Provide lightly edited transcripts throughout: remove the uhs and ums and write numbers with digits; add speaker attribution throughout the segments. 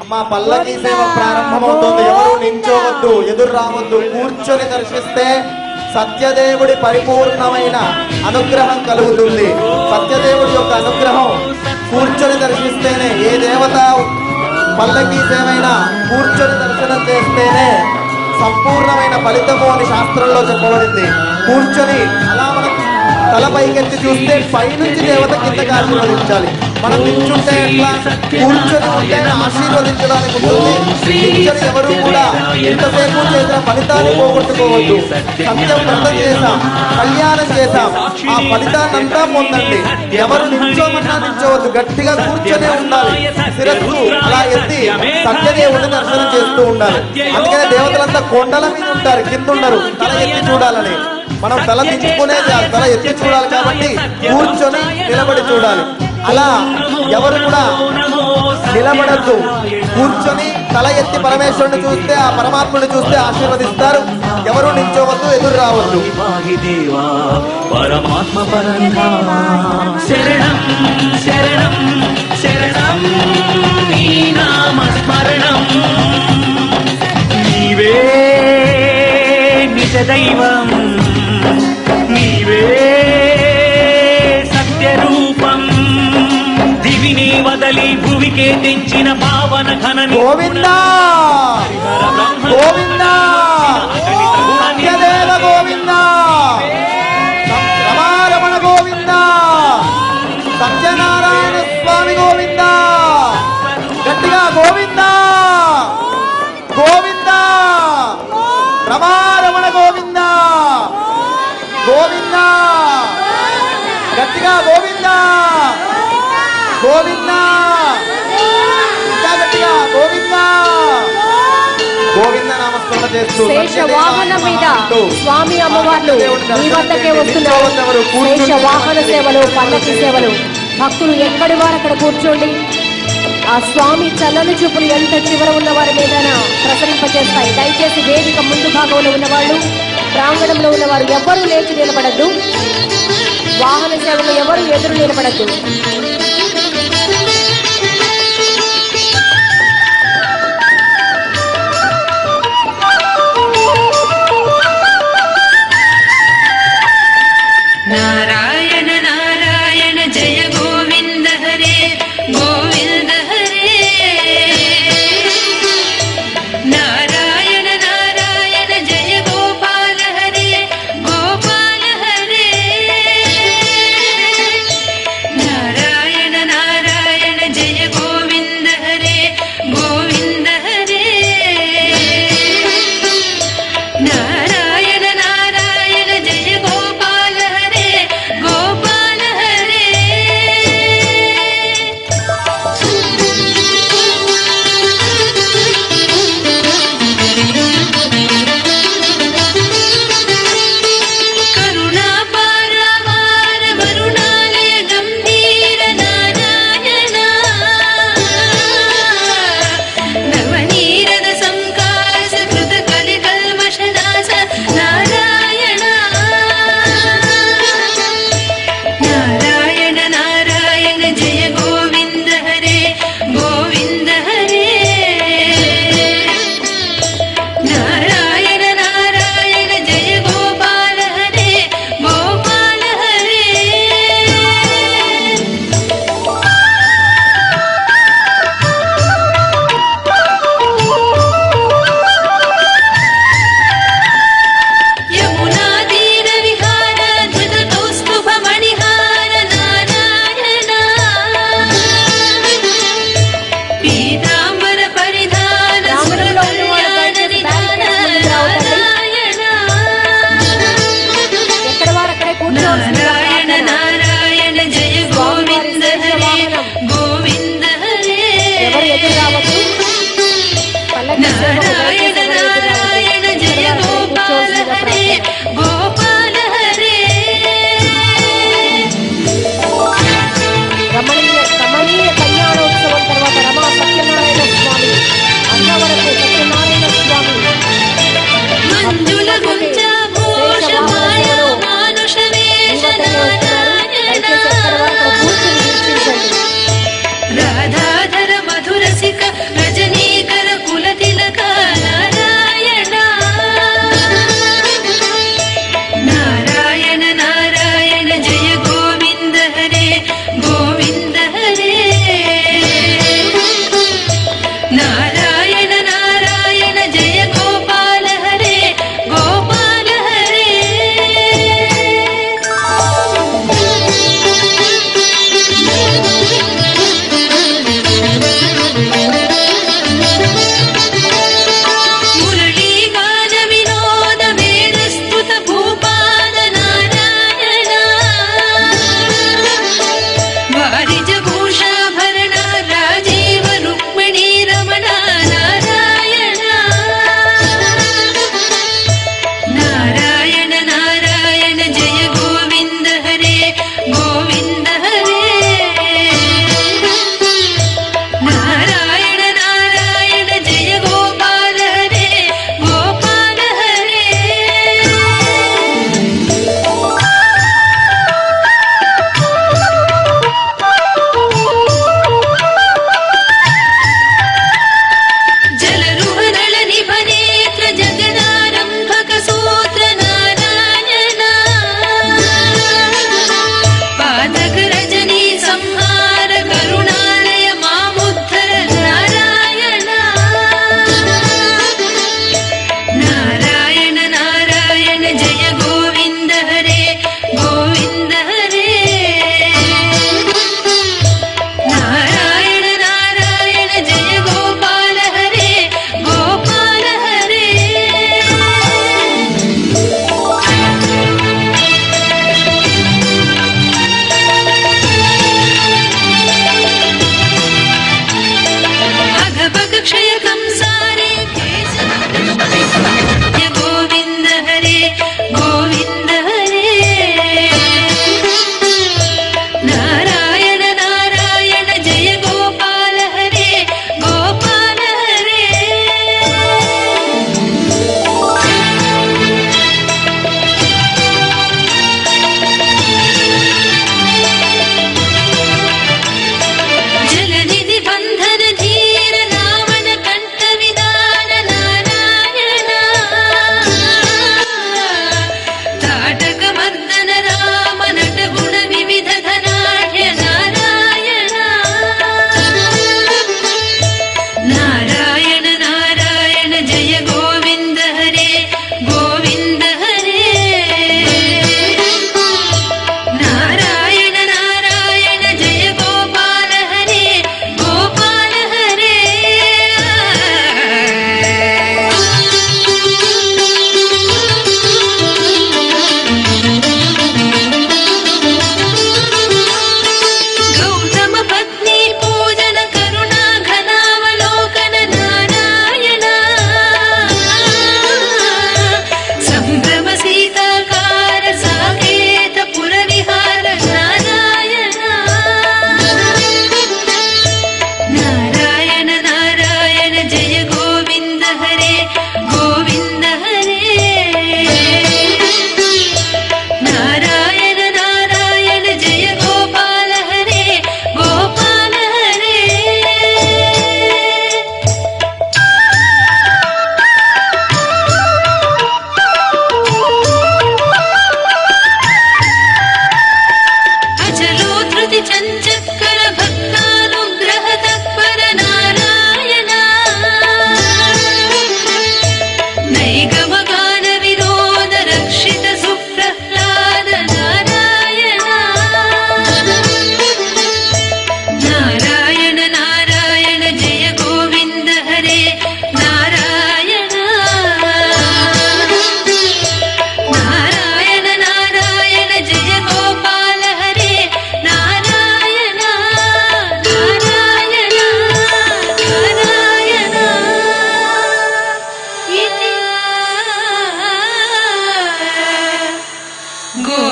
Speaker 1: అమ్మా పల్లకి సేవ ప్రారంభమవుతుంది. ఎవరు నించోవద్దు, ఎదురు రావద్దు, కూర్చొని దర్శిస్తే సత్యదేవుడి పరిపూర్ణమైన అనుగ్రహం కలుగుతుంది. సత్యదేవుడి యొక్క అనుగ్రహం కూర్చొని దర్శిస్తేనే, ఏ దేవత పల్లకి సేవైనా కూర్చొని దర్శనం చేస్తేనే సంపూర్ణమైన ఫలితము అని శాస్త్రంలో చెప్పబడింది. కూర్చొని అలా మనం తల పైకెత్తి చూస్తే పైనుంచి దేవత కిందకి ఆశీర్వదించాలి. మనం నిల్చుంటే ఎట్లా, కూర్చొని ఉంటే ఆశీర్వదించడానికి ఉంటుంది. నిల్చొని ఎవరు కూడా ఎంతసేపు చేసిన ఫలితాన్ని పోగొట్టుకోవద్దు. సత్యం వ్రతం చేశాం, కళ్యాణం చేశాం, ఆ ఫలితాన్ని అంతా పొందండి. ఎవరు నిల్చోమన్నా నిల్చోవద్దు, గట్టిగా కూర్చొనే ఉండాలి. శిరస్సు అలా ఎత్తి సత్యదేవుడిని దర్శనం చేస్తూ ఉండాలి. అందుకనే దేవతలంతా కొండల మీద ఉంటారు, కింద ఉండరు. తల ఎత్తి చూడాలని, మనం తల దించుకునేది తల ఎత్తి చూడాలి కాబట్టి కూర్చొని నిలబడి చూడాలి. అలా ఎవరు కూడా నిలబడద్దు, కూర్చొని తల ఎత్తి పరమేశ్వరుని చూస్తే, ఆ పరమాత్ముని చూస్తే ఆశీర్వదిస్తారు. ఎవరు నిల్చోవద్దు, ఎదురు రావద్దు.
Speaker 2: పరమాత్మ శరణం శరణం శరణం నీ నామ స్మరణం, నీవే నిజ దైవం, నీవే సత్యరూపం, దివిని వదలి భువికే తెంచిన పావన ఘన
Speaker 1: గోవిందా గోవిందా సత్యదేవ గోవిందా, రమారమణ గోవిందా, సత్యనారాయణ స్వామి గోవిందా. గట్టిగా గోవిందా గోవిందా, రమారమణ గోవిందా గోవిందా, గట్టిగా గోవిందా గోవిందా, ఇంకా గట్టిగా గోవిందా గోవింద నామస్మరణ చేస్తూ
Speaker 3: శేష వాహనం మీద స్వామి అమ్మవార్లు మీ వద్దకే వస్తున్నారు. శేష వాహన సేవలు, పల్లకి సేవలు, భక్తులు ఎక్కడి వారు అక్కడ కూర్చోండి. ఆ స్వామి చల్లని చూపులు ఎంత చివర ఉన్న వారి మీద ప్రసరింపజేస్తాయి. దయచేసి వేదిక ముందు భాగంలో ఉన్నవాళ్ళు, ప్రాంగణంలో ఉన్నవారు ఎవరు లేచి నిలబడద్దు. వాహన సేవలు ఎవరు ఎదురు నిలబడద్దు.
Speaker 4: నారాయణ నారాయణ జయ గోవింద హరే గోవింద హరే, నారాయణ నారాయణ జయ గోపాల హరే గోపాల హరే, నారాయణ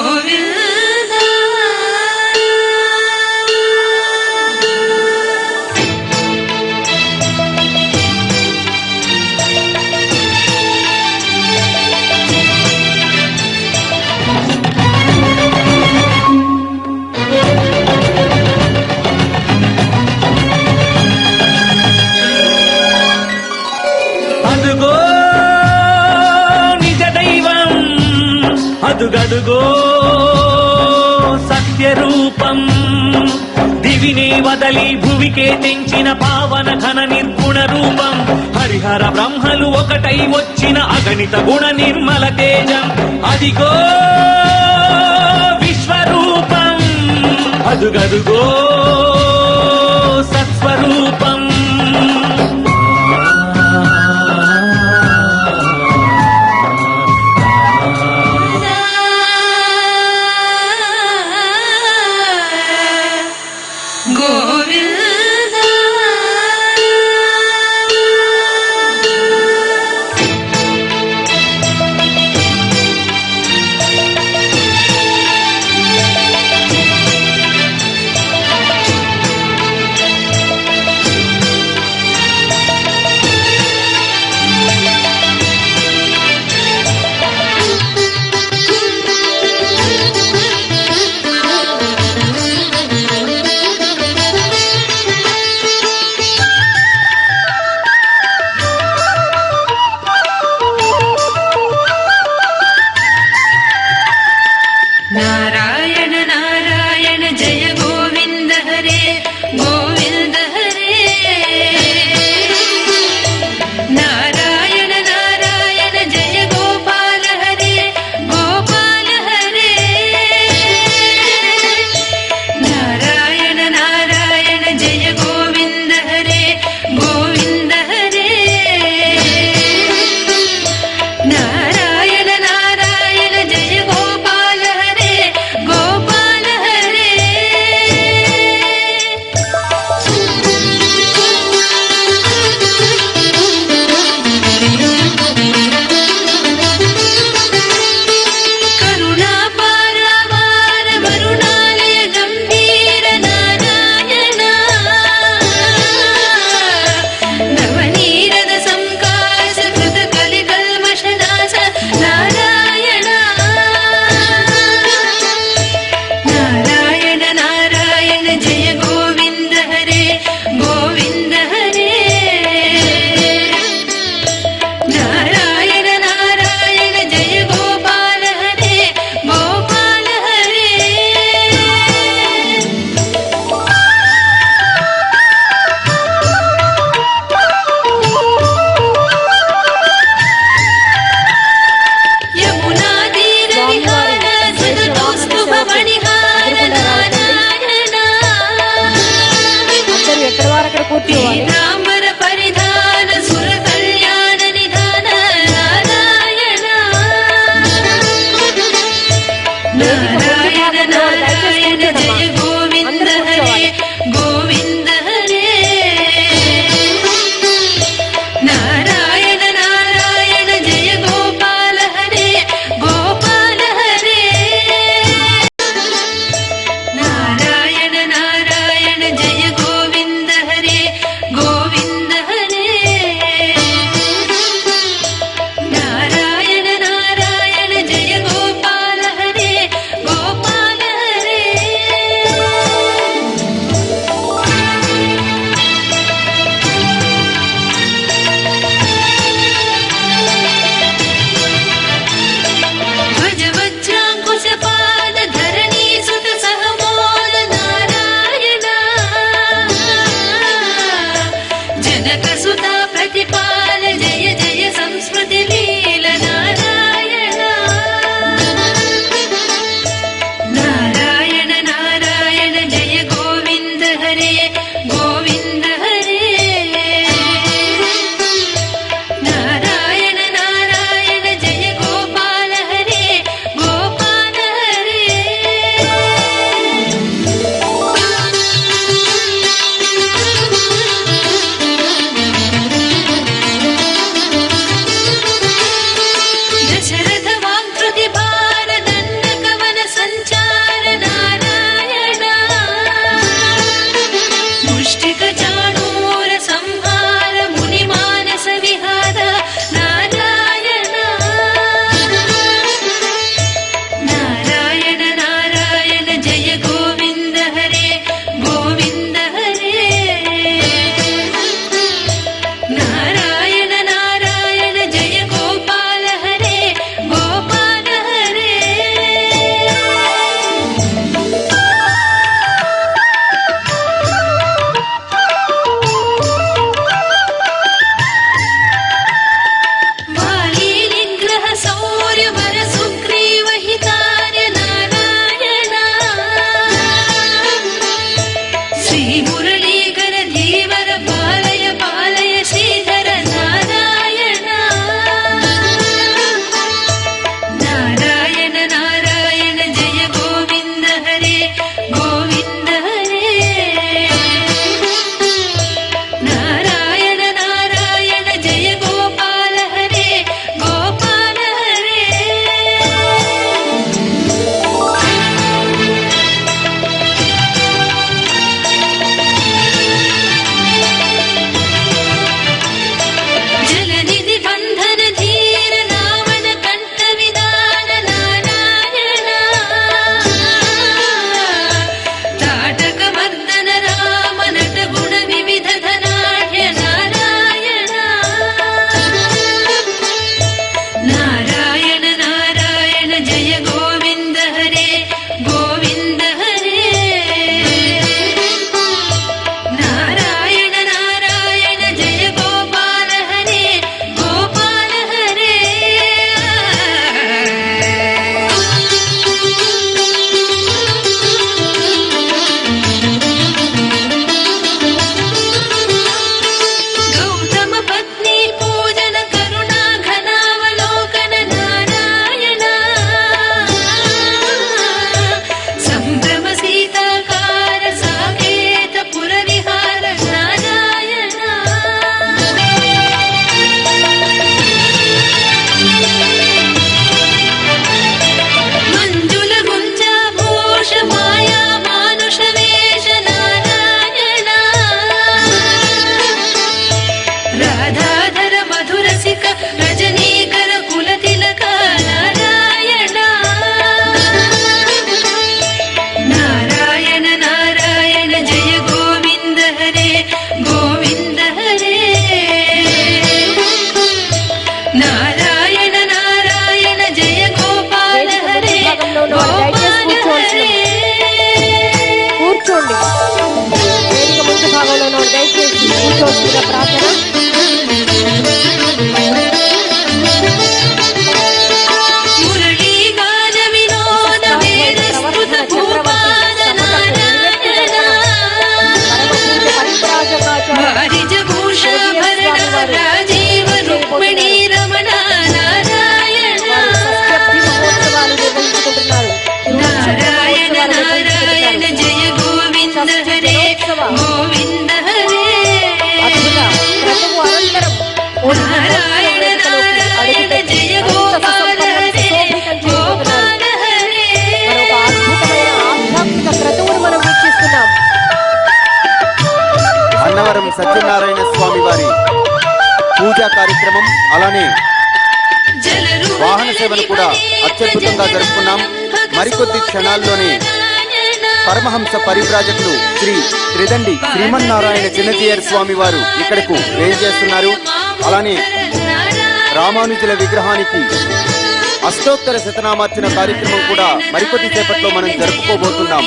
Speaker 4: గోవింద
Speaker 2: అదుగో నిజ దైవం, అదుగదుగో సత్యరూపం, దివినే వదలి భువికే తెంచిన పావన ఘన నిర్గుణ రూపం, హరిహర బ్రహ్మలు ఒకటై వచ్చిన అగణిత గుణ నిర్మల తేజం, అదిగో విశ్వరూపం, అదుగదుగో సత్స్వరూపం.
Speaker 4: గోవింద నారాయణ నారాయణ జయ గోవింద హరే గోవింద హరే నారాయణ నారాయణ జయ గోపాల హరే గోపాల హరే నారాయణ నారాయణ జయ గోవింద హరే గోవింద హరే నారాయణ నారాయణ జయ గోపాల హరే గోపాల హరే కరుణా పారవార వరుణాలయ గంభీర నారాయణ నవనీరద సంకాశ కృత కలి కల్మషనాశ నారాయణ నారాయణ నారాయణ జయ గోవింద హరే గోవింద హరే నారాయణ నారాయణ జయ గోపాల హరే గోపాల హరే యమునా తీర విహార సదతోస్తు భవనిహార నారాయణ
Speaker 3: అందరూ ఎక్కడ వారు అక్కడ కూర్చోవాలి.
Speaker 4: పీతాంబర పరిధాన సుర కళ్యాణ నిధాన నారాయణ నారాయణ నారాయణ జయ గోవింద హరే గోవింద హరే నారాయణ నారాయణ జయ గోపాల హరే గోపాల హరే నారాయణ నారాయణ జయ గోవింద హరే గోవింద హరే నారాయణ నారాయణ జయ గోపాల హరే గోపాల
Speaker 5: సత్యనారాయణ స్వామి వారి పూజా కార్యక్రమం అలానే వాహన సేవను కూడా అత్యద్భుతంగా జరుపుకున్నాం. మరికొద్ది క్షణాల్లోనే పరమహంస పరివ్రాజకులు శ్రీ త్రిదండి శ్రీమన్నారాయణ చిన్నజీయర్ స్వామి వారు ఇక్కడకు వేయించేస్తున్నారు. అలానే రామానుజుల విగ్రహానికి అష్టోత్తర శతనామార్చన కార్యక్రమం కూడా మరికొద్ది సేపట్లో మనం జరుపుకోబోతున్నాం.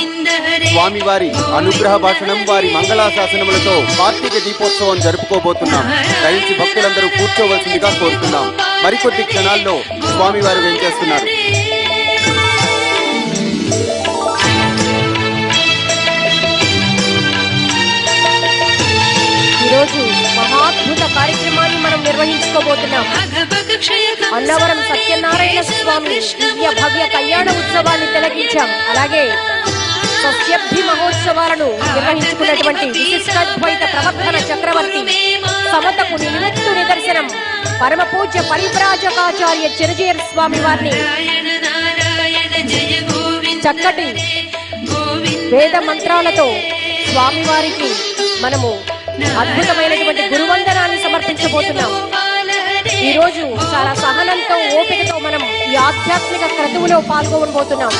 Speaker 5: స్వామివారి అనుగ్రహ భాషణం, వారి మంగళాశాసనములతో కార్తీక దీపోత్సవం జరుపుకోబోతున్నాం. దయచి భక్తులందరూ కూర్చోవలసిందిగా కోరుతున్నాం. మరికొద్ది క్షణాల్లో స్వామివారు వేయించేస్తున్నారు.
Speaker 3: ఈరోజు మహాద్భుత కార్యక్రమాన్ని మనం నిర్వహించుకోబోతున్నాం. అన్నవరం సత్యనారాయణ స్వామి దివ్య భవ్య కళ్యాణ ఉత్సవాన్ని తిలకించాం. అలాగే సస్యబ్ధి మహోత్సవాలను నిర్వహించుకున్నటువంటి విశిష్టాద్వైత ప్రవర్తన చక్రవర్తి సమతకు నిలువెత్తు నిదర్శనం పరమ పూజ్య పరివ్రాజకాచార్య చిన్నజీయర్ స్వామి వారిని చక్కటి వేద మంత్రాలతో స్వామివారికి మనము అద్భుతమైనటువంటి గురువందనాన్ని సమర్పించబోతున్నాం. ఈ రోజు చాలా సహనంతో ఓపికతో మనం ఈ ఆధ్యాత్మిక క్రతువులో పాల్గొనబోతున్నాం.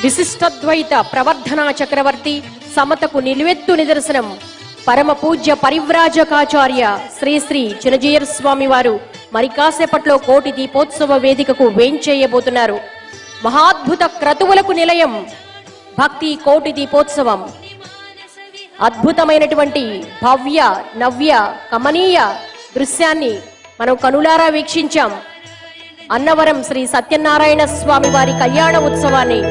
Speaker 3: విశిష్టద్వైత ప్రవర్ధనా చక్రవర్తి సమతకు నిలువెత్తు నిదర్శనం పరమ పూజ్య పరివ్రాజకాచార్య శ్రీ శ్రీ చిన్నజీయర్ స్వామి వారు మరి కాసేపట్లో కోటి దీపోత్సవ వేదికకు వేంచేయబోతున్నారు. మహాద్భుత క్రతువులకు నిలయం భక్తి కోటి దీపోత్సవం. అద్భుతమైనటువంటి భవ్య నవ్య కమనీయ దృశ్యాన్ని మనం కనులారా వీక్షించాం. అన్నవరం శ్రీ సత్యనారాయణ స్వామి వారి కళ్యాణ ఉత్సవాన్ని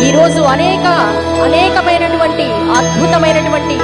Speaker 3: ఈ రోజు అనేకమైనటువంటి అద్భుతమైనటువంటి